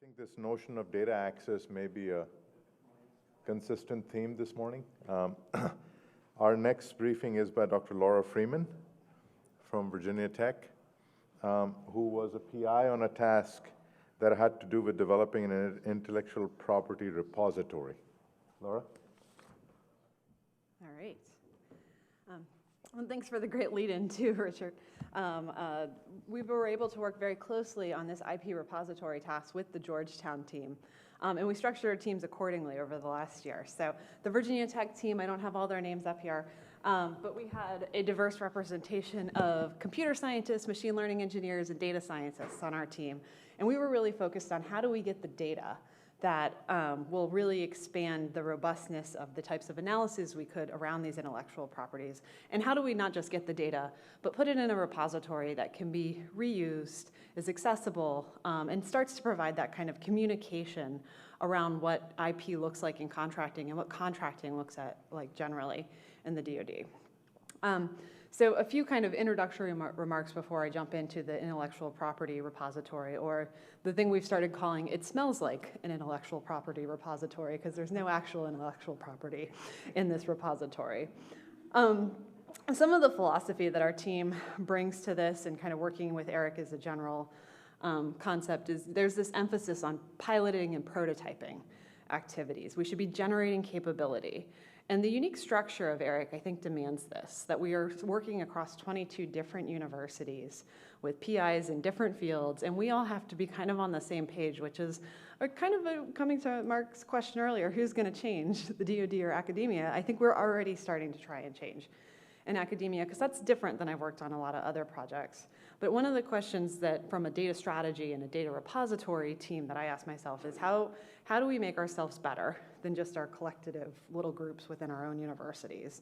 think this notion of data access may be a consistent theme this morning. Our next briefing is by Dr. Laura Freeman from Virginia Tech, who was a PI on a task that had to do with developing an intellectual property repository. Laura? All right. Well, thanks for the great lead-in too, Richard. We were able to work very closely on this IP repository task with the Georgetown team. And we structured our teams accordingly over the last year. So the Virginia Tech team, I don't have all their names up here, but we had a diverse representation of computer scientists, machine learning engineers, and data scientists on our team. And we were really focused on how do we get the data that will really expand the robustness of the types of analyses we could around these intellectual properties. And how do we not just get the data, but put it in a repository that can be reused, is accessible, and starts to provide that kind of communication around what IP looks like in contracting and what contracting looks like generally in the DoD. So a few kind of introductory remarks before I jump into the intellectual property repository, or the thing we've started calling it smells like an intellectual property repository, because there's no actual intellectual property in this repository. Some of the philosophy that our team brings to this, and kind of working with Eric as a general concept, is there's this emphasis on piloting and prototyping activities. We should be generating capability. And the unique structure of ERIC, I think, demands this, that we are working across 22 different universities with PIs in different fields, and we all have to be kind of on the same page, which is coming to Mark's question earlier, who's going to change, the DoD or academia? I think we're already starting to try and change in academia, because that's different than I've worked on a lot of other projects. But one of the questions that from a data strategy and a data repository team that I ask myself is how do we make ourselves better than just our collective little groups within our own universities?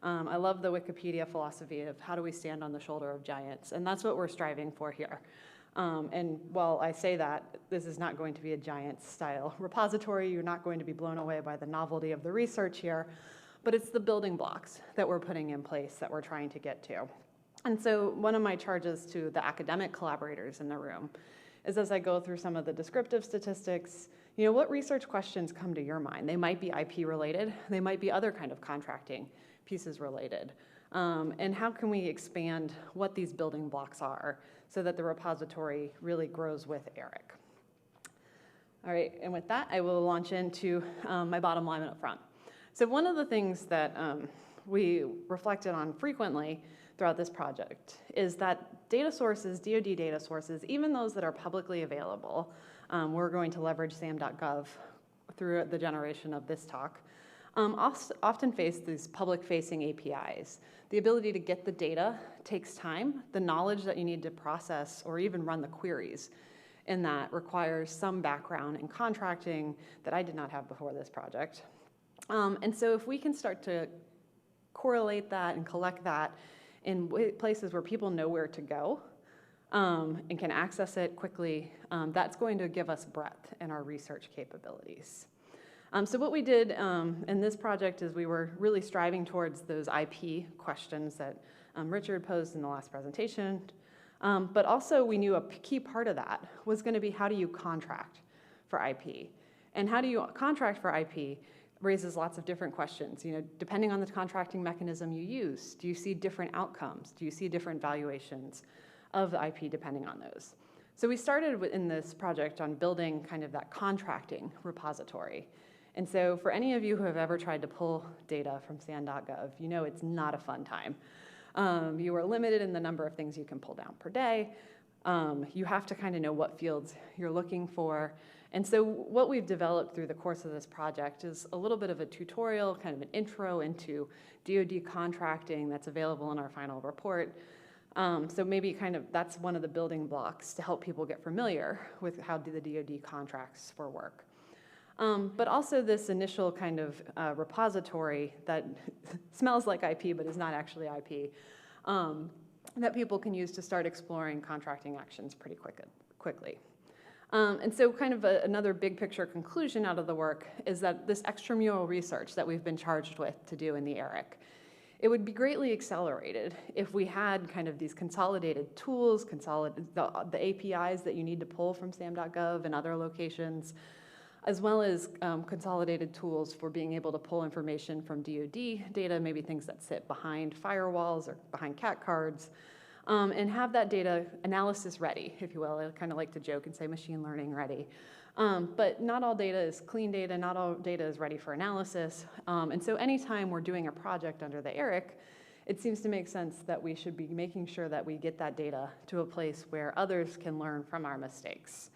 I love the Wikipedia philosophy of how do we stand on the shoulder of giants, and that's what we're striving for here. And while I say that, this is not going to be a giant-style repository. You're not going to be blown away by the novelty of the research here, but it's the building blocks that we're putting in place that we're trying to get to. And so one of my charges to the academic collaborators in the room is, as I go through some of the descriptive statistics, what research questions come to your mind? They might be IP related, they might be other kind of contracting pieces related. And how can we expand what these building blocks are so that the repository really grows with ERIC? All right, and with that, I will launch into my bottom line up front. So one of the things that we reflected on frequently throughout this project is that data sources, DoD data sources, even those that are publicly available, we're going to leverage sam.gov through the generation of this talk, often face these public-facing APIs. The ability to get the data takes time. The knowledge that you need to process or even run the queries in that requires some background in contracting that I did not have before this project. And so if we can start to correlate that and collect that in places where people know where to go and can access it quickly, that's going to give us breadth in our research capabilities. So what we did in this project is we were really striving towards those IP questions that Richard posed in the last presentation, but also we knew a key part of that was going to be how do you contract for IP? And how do you contract for IP raises lots of different questions. Depending on the contracting mechanism you use, do you see different outcomes? Do you see different valuations of the IP depending on those? So we started in this project on building kind of that contracting repository. And so for any of you who have ever tried to pull data from sam.gov, you know it's not a fun time. You are limited in the number of things you can pull down per day. You have to kind of know what fields you're looking for. And so what we've developed through the course of this project is a little bit of a tutorial, kind of an intro into DoD contracting that's available in our final report. So maybe kind of that's one of the building blocks to help people get familiar with how the DoD contracts for work. But also this initial kind of repository that smells like IP but is not actually IP, that people can use to start exploring contracting actions pretty quickly. And so kind of another big picture conclusion out of the work is that this extramural research that we've been charged with to do in the ERIC it would be greatly accelerated if we had kind of these consolidated tools, the APIs that you need to pull from SAM.gov and other locations, as well as consolidated tools for being able to pull information from DoD data, maybe things that sit behind firewalls or behind CAT cards, and have that data analysis ready, if you will. I kind of like to joke and say machine learning ready. But not all data is clean data, not all data is ready for analysis. And so anytime we're doing a project under the ERIC, it seems to make sense that we should be making sure that we get that data to a place where others can learn from our mistakes.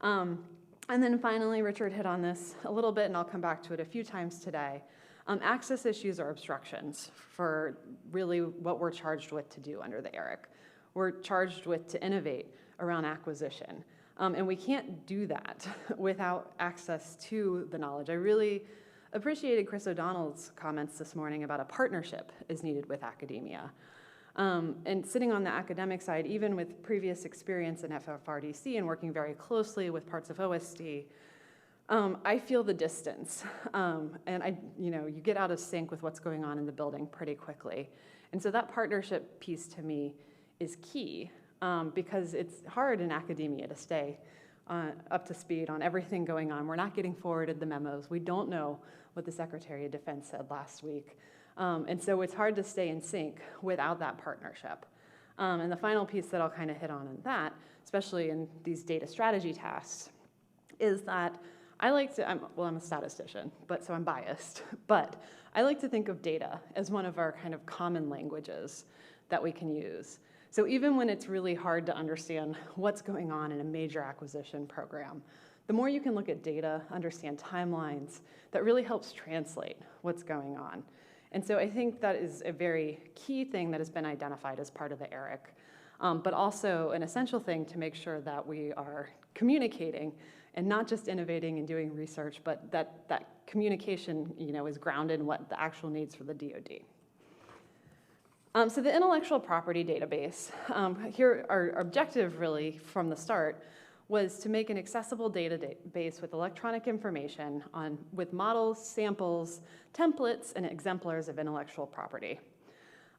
And then finally, Richard hit on this a little bit, and I'll come back to it a few times today. Access issues are obstructions for really what we're charged with to do under the ERIC. We're charged with to innovate around acquisition. And we can't do that without access to the knowledge. I really appreciated Chris O'Donnell's comments this morning about a partnership is needed with academia. And sitting on the academic side, even with previous experience in FFRDC and working very closely with parts of OSD, I feel the distance. And you get out of sync with what's going on in the building pretty quickly. And so that partnership piece to me is key. Because it's hard in academia to stay up to speed on everything going on. We're not getting forwarded the memos. We don't know what the Secretary of Defense said last week. And so it's hard to stay in sync without that partnership. And the final piece that I'll kind of hit on in that, especially in these data strategy tasks, is that I like to, I'm a statistician, so I'm biased, but I like to think of data as one of our kind of common languages that we can use. So even when it's really hard to understand what's going on in a major acquisition program, the more you can look at data, understand timelines, that really helps translate what's going on. And so I think that is a very key thing that has been identified as part of the ERIC, but also an essential thing to make sure that we are communicating and not just innovating and doing research, but that communication is grounded in what the actual needs for the DoD. So the intellectual property database, here our objective really from the start was to make an accessible database with electronic information with models, samples, templates, and exemplars of intellectual property.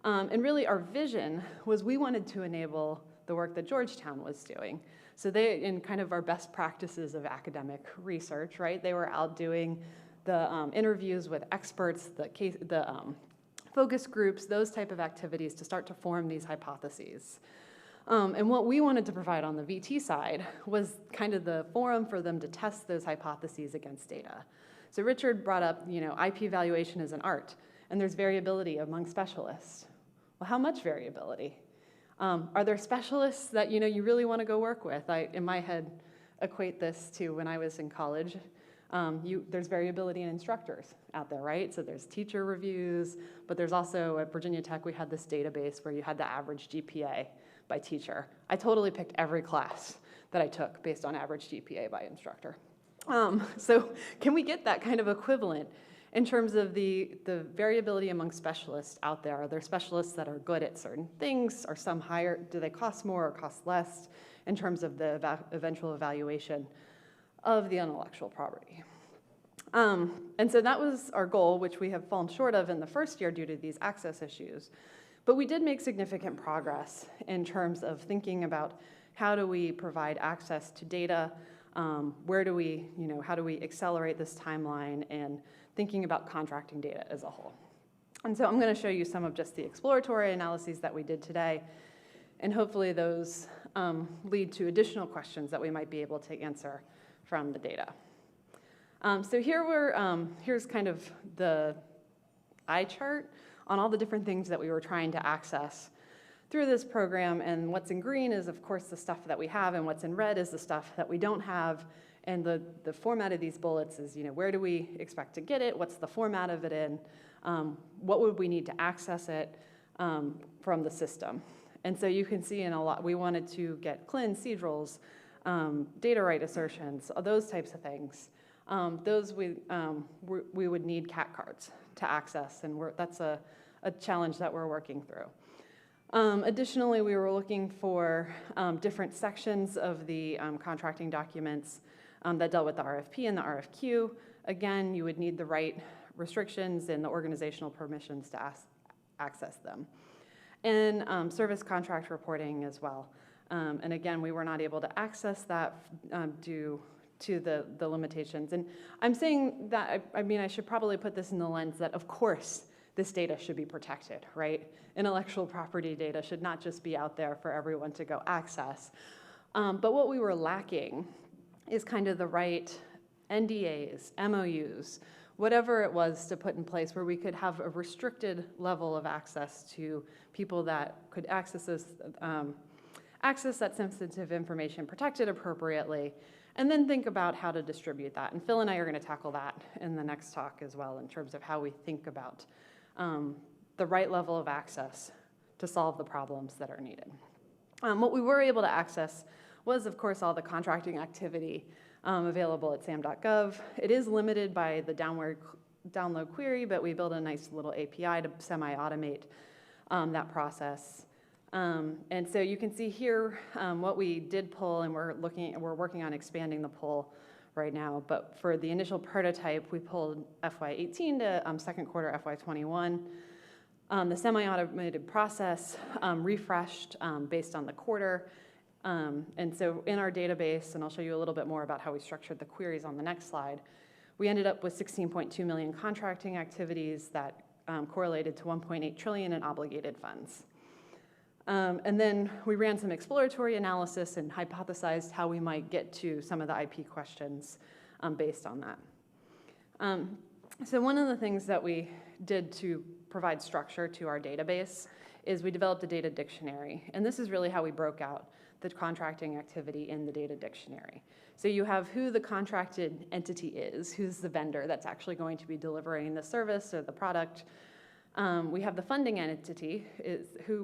And really our vision was we wanted to enable the work that Georgetown was doing. So they, in kind of our best practices of academic research, right? They were out doing the interviews with experts, the focus groups, those type of activities to start to form these hypotheses. And what we wanted to provide on the VT side was kind of the forum for them to test those hypotheses against data. So Richard brought up, IP evaluation is an art, and there's variability among specialists. Well, how much variability? Are there specialists that you really want to go work with? I, in my head, equate this to when I was in college. There's variability in instructors out there, right? So there's teacher reviews, but there's also at Virginia Tech, we had this database where you had the average GPA by teacher. I totally picked every class that I took based on average GPA by instructor. So can we get that kind of equivalent in terms of the variability among specialists out there? Are there specialists that are good at certain things? Are some higher? Do they cost more or cost less in terms of the eventual evaluation of the intellectual property? And so that was our goal, which we have fallen short of in the first year due to these access issues. But we did make significant progress in terms of thinking about how do we provide access to data, how do we accelerate this timeline, and thinking about contracting data as a whole. And so I'm going to show you some of just the exploratory analyses that we did today, and hopefully those lead to additional questions that we might be able to answer from the data. So here's kind of the eye chart on all the different things that we were trying to access through this program, and what's in green is, of course, the stuff that we have, and what's in red is the stuff that we don't have, and the format of these bullets is, where do we expect to get it, what's the format of it in, what would we need to access it from the system. And so you can see in a lot, we wanted to get CLIN, seed roles, data right assertions, those types of things. Those we would need CAT cards to access, and that's a challenge that we're working through. Additionally, we were looking for different sections of the contracting documents that dealt with the RFP and the RFQ. Again, you would need the right restrictions and the organizational permissions to access them. And service contract reporting as well. And again, we were not able to access that due to the limitations. And I'm saying that, I mean, I should probably put this in the lens that, of course, this data should be protected, right? Intellectual property data should not just be out there for everyone to go access. But what we were lacking is kind of the right NDAs, MOUs, whatever it was to put in place where we could have a restricted level of access to people that could access that sensitive information, protect it appropriately, and then think about how to distribute that. And Phil and I are going to tackle that in the next talk as well in terms of how we think about the right level of access to solve the problems that are needed. What we were able to access was, of course, all the contracting activity available at sam.gov. It is limited by the download query, but we built a nice little API to semi-automate that process. And so you can see here what we did pull, and we're working on expanding the pull right now. But for the initial prototype, we pulled FY18 to second quarter FY21. The semi-automated process refreshed based on the quarter. And so in our database, and I'll show you a little bit more about how we structured the queries on the next slide, we ended up with 16.2 million contracting activities that correlated to 1.8 trillion in obligated funds. And then we ran some exploratory analysis and hypothesized how we might get to some of the IP questions based on that. So one of the things that we did to provide structure to our database is we developed a data dictionary. And this is really how we broke out the contracting activity in the data dictionary. So you have who the contracted entity is, who's the vendor that's actually going to be delivering the service or the product. We have the funding entity,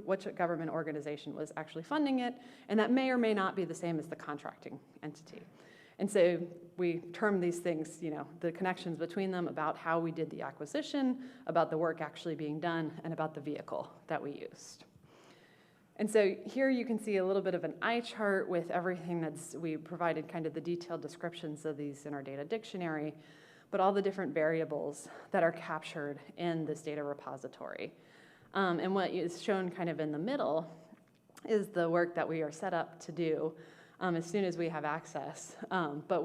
which government organization was actually funding it, and that may or may not be the same as the contracting entity. And so we term these things, the connections between them about how we did the acquisition, about the work actually being done, and about the vehicle that we used. And so here you can see a little bit of an eye chart with everything we provided kind of the detailed descriptions of these in our data dictionary, but all the different variables that are captured in this data repository. And what is shown kind of in the middle is the work that we are set up to do as soon as we have access. But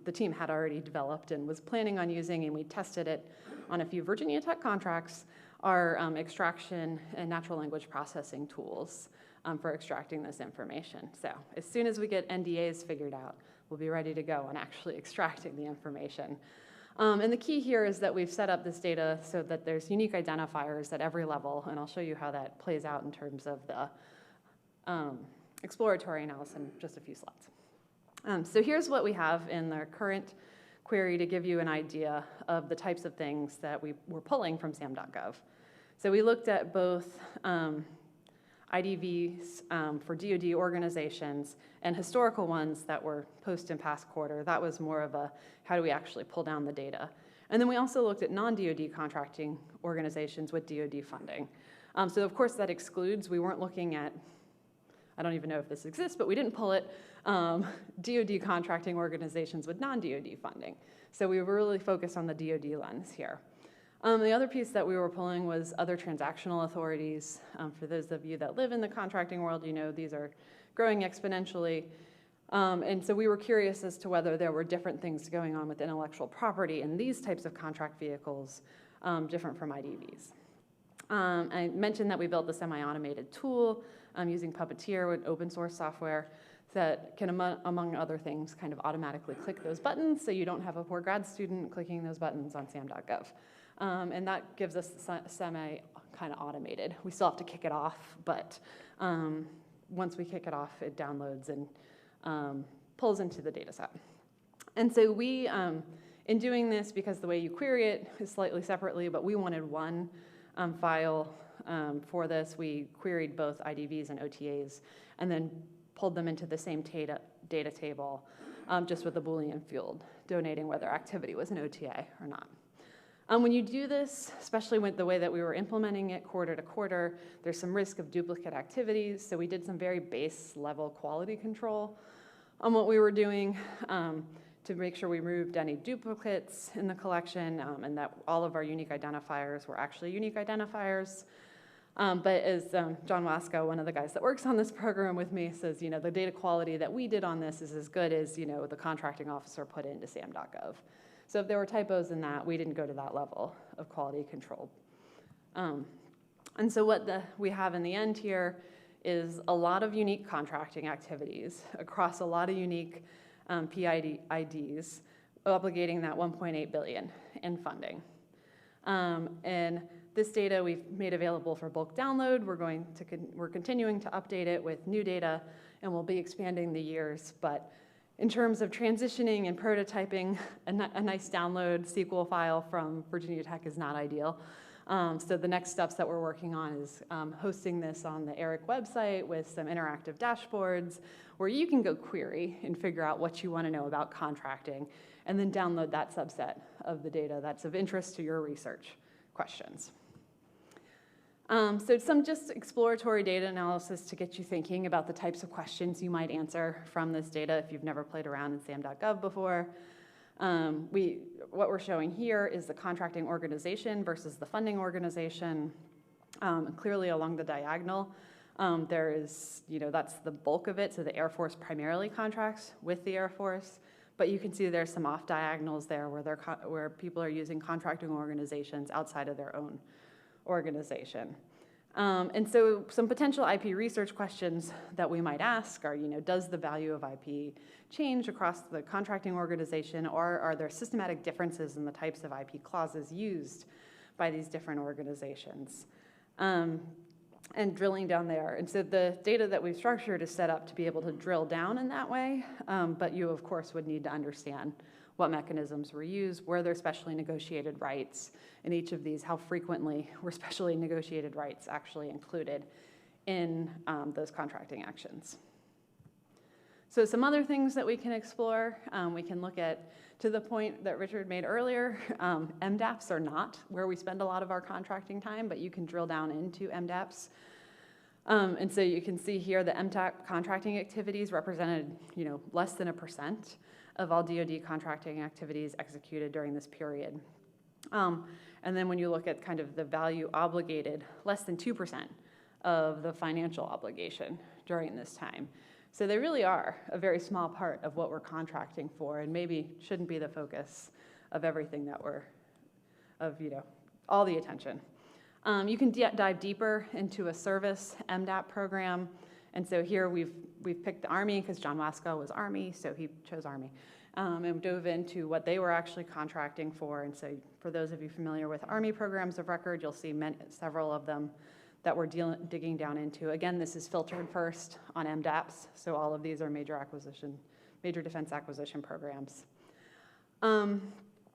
the team had already developed and was planning on using, and we tested it on a few Virginia Tech contracts, our extraction and natural language processing tools for extracting this information. So as soon as we get NDAs figured out, we'll be ready to go on actually extracting the information. And the key here is that we've set up this data so that there's unique identifiers at every level, and I'll show you how that plays out in terms of the exploratory analysis in just a few slides. So here's what we have in the current query to give you an idea of the types of things that we were pulling from sam.gov. So we looked at both IDVs for DoD organizations and historical ones that were post and past quarter. That was more of a, how do we actually pull down the data? And then we also looked at non-DoD contracting organizations with DoD funding. So of course that excludes, we weren't looking at, I don't even know if this exists, but we didn't pull it, DoD contracting organizations with non-DoD funding. So we were really focused on the DoD lens here. The other piece that we were pulling was other transactional authorities. For those of you that live in the contracting world, these are growing exponentially. And so we were curious as to whether there were different things going on with intellectual property in these types of contract vehicles, different from IDVs. I mentioned that we built the semi-automated tool using Puppeteer with open source software that can, among other things, kind of automatically click those buttons so you don't have a poor grad student clicking those buttons on sam.gov. And that gives us semi kind of automated. We still have to kick it off, but once we kick it off, it downloads and pulls into the data set. And so we, in doing this, because the way you query it is slightly separately, but we wanted one file for this, we queried both IDVs and OTAs and then pulled them into the same data table, just with the Boolean field, donating whether activity was an OTA or not. When you do this, especially with the way that we were implementing it quarter to quarter, there's some risk of duplicate activities, so we did some very base level quality control on what we were doing to make sure we removed any duplicates in the collection, and that all of our unique identifiers were actually unique identifiers. But as John Wasco, one of the guys that works on this program with me, says, the data quality that we did on this is as good as, the contracting officer put into SAM.gov. So if there were typos in that, we didn't go to that level of quality control. And so what we have in the end here is a lot of unique contracting activities across a lot of unique PIDs, obligating that $1.8 billion in funding. And this data we've made available for bulk download. We're continuing to update it with new data, and we'll be expanding the years. But in terms of transitioning and prototyping, a nice download SQL file from Virginia Tech is not ideal. So the next steps that we're working on is hosting this on the ERIC website with some interactive dashboards where you can go query and figure out what you want to know about contracting, and then download that subset of the data that's of interest to your research questions. So some just exploratory data analysis to get you thinking about the types of questions you might answer from this data if you've never played around in SAM.gov before. What we're showing here is the contracting organization versus the funding organization. Clearly along the diagonal, there is, that's the bulk of it. So the Air Force primarily contracts with the Air Force, but you can see there's some off diagonals there where people are using contracting organizations outside of their own organization. And so some potential IP research questions that we might ask are, does the value of IP change across the contracting organization, or are there systematic differences in the types of IP clauses used by these different organizations? And drilling down there. And so the data that we've structured is set up to be able to drill down in that way, but you, of course, would need to understand what mechanisms were used, were there specially negotiated rights in each of these, how frequently were specially negotiated rights actually included in those contracting actions. So some other things that we can explore, we can look at, to the point that Richard made earlier, MDAPs are not where we spend a lot of our contracting time, but you can drill down into MDAPs. And so you can see here the MDAP contracting activities represented, less than 1% of all DoD contracting activities executed during this period. And then when you look at kind of the value obligated, less than 2% of the financial obligation during this time. So they really are a very small part of what we're contracting for, and maybe shouldn't be the focus of everything that all the attention. You can dive deeper into a service MDAP program. And so here we've picked the Army because John Wasco was Army, so he chose Army, and dove into what they were actually contracting for. And so for those of you familiar with Army programs of record, you'll see several of them that we're digging down into. Again, this is filtered first on MDAPs, so all of these are major defense acquisition programs. And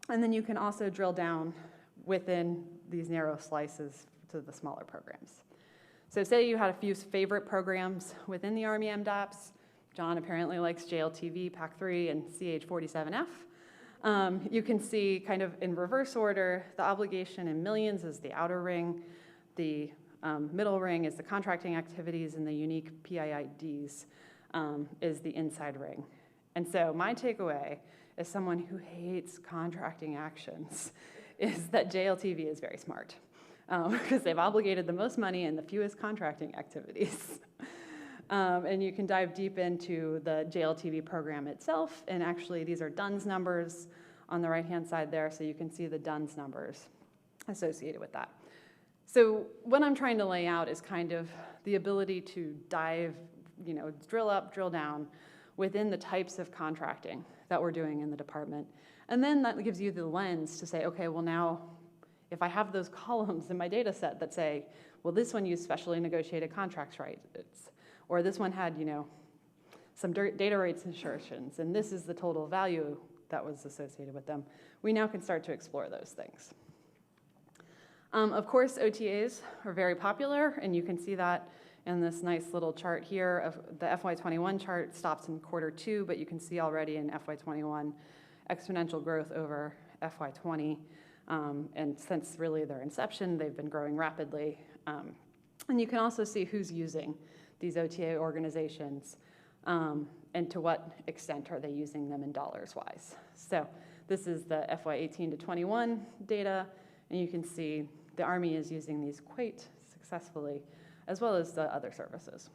then you can also drill down within these narrow slices to the smaller programs. So say you had a few favorite programs within the Army MDAPs. John apparently likes JLTV, PAC-3, and CH-47F. You can see kind of in reverse order, the obligation in millions is the outer ring, the middle ring is the contracting activities, and the unique PIIDs is the inside ring. And so my takeaway as someone who hates contracting actions is that JLTV is very smart because they've obligated the most money and the fewest contracting activities. And you can dive deep into the JLTV program itself, and actually these are DUNS numbers on the right-hand side there, so you can see the DUNS numbers associated with that. So what I'm trying to lay out is kind of the ability to dive, drill up, drill down within the types of contracting that we're doing in the department. And then that gives you the lens to say, okay, well now, if I have those columns in my data set that say, well, this one used specially negotiated contracts rights, or this one had, some data rates insertions, and this is the total value that was associated with them, we now can start to explore those things. Of course, OTAs are very popular, and you can see that in this nice little chart here. Of the FY21 chart stops in Q2, but you can see already in FY21 exponential growth over FY20. And since really their inception, they've been growing rapidly. And you can also see who's using these OTA organizations. and to what extent are they using them in dollars-wise. So this is the FY18 to 21 data, and you can see the Army is using these quite successfully, as well as the other services.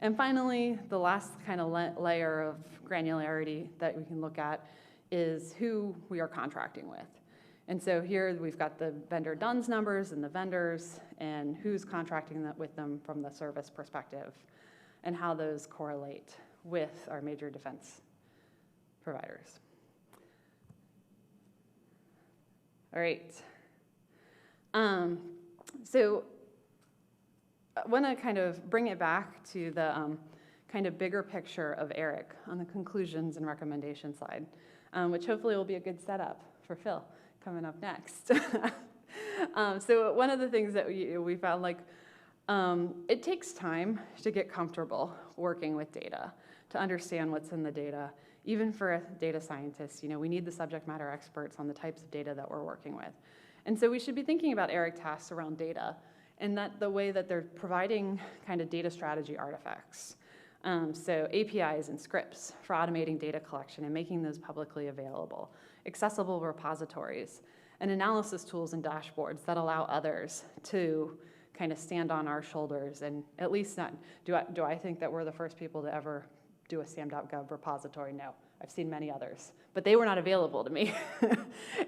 And finally, the last kind of layer of granularity that we can look at is who we are contracting with. And so here we've got the vendor DUNS numbers and the vendors and who's contracting with them from the service perspective and how those correlate with our major defense providers. All right. So I want to kind of bring it back to the kind of bigger picture of Eric on the conclusions and recommendation slide, which hopefully will be a good setup for Phil coming up next. So one of the things that we found, like, it takes time to get comfortable working with data, to understand what's in the data. Even for a data scientist, we need the subject matter experts on the types of data that we're working with. And so we should be thinking about Eric tasks around data and that the way that they're providing kind of data strategy artifacts. So APIs and scripts for automating data collection and making those publicly available, accessible repositories, and analysis tools and dashboards that allow others to kind of stand on our shoulders and at least not, do I think that we're the first people to ever do a SAM.gov repository? No, I've seen many others, but they were not available to me.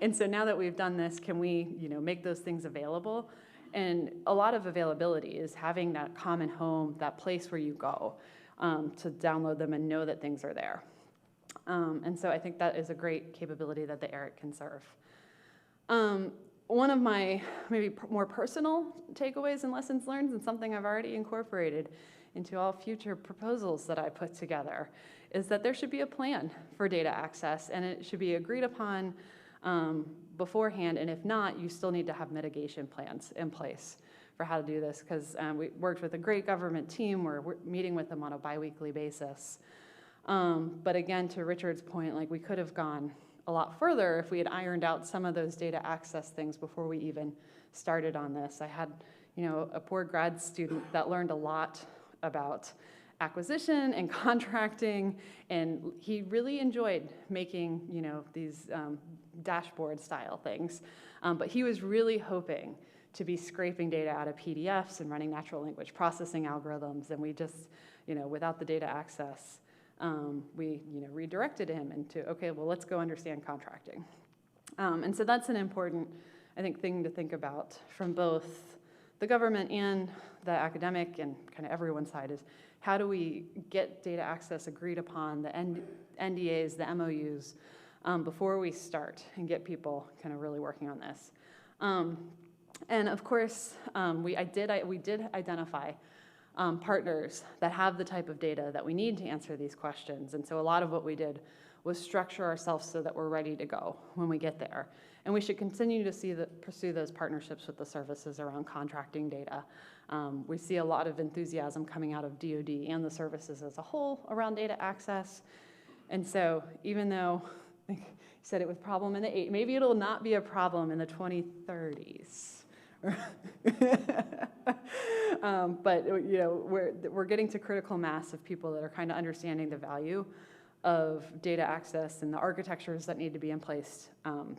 And so now that we've done this, can we make those things available? And a lot of availability is having that common home, that place where you go to download them and know that things are there. And so I think that is a great capability that the Eric can serve. One of my maybe more personal takeaways and lessons learned, and something I've already incorporated into all future proposals that I put together, is that there should be a plan for data access, and it should be agreed upon beforehand, and if not, you still need to have mitigation plans in place for how to do this, because we worked with a great government team. We're meeting with them on a biweekly basis. But again, to Richard's point, like, we could have gone a lot further if we had ironed out some of those data access things before we even started on this. I had, a poor grad student that learned a lot about acquisition and contracting, and he really enjoyed making, these dashboard style things. But he was really hoping to be scraping data out of PDFs and running natural language processing algorithms, and we just, without the data access, we redirected him into, okay, well, let's go understand contracting. And so that's an important, I think, thing to think about from both the government and the academic and kind of everyone's side, is how do we get data access agreed upon, the NDAs, the MOUs, before we start and get people kind of really working on this. And of course, we did identify partners that have the type of data that we need to answer these questions. And so a lot of what we did was structure ourselves so that we're ready to go when we get there. And we should continue to pursue those partnerships with the services around contracting data. We see a lot of enthusiasm coming out of DoD and the services as a whole around data access. And so even though you said it was a problem in the 80s, maybe it'll not be a problem in the 2030s. But we're getting to critical mass of people that are kind of understanding the value of data access and the architectures that need to be in place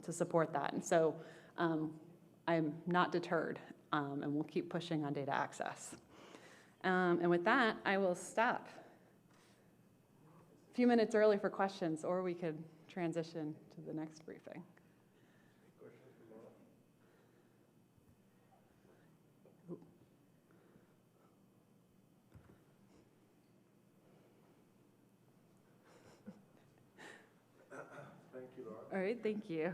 to support that. And so I'm not deterred, and we'll keep pushing on data access. And with that, I will stop. A few minutes early for questions, or we could transition to the next briefing. Thank you, Laura. All right, thank you.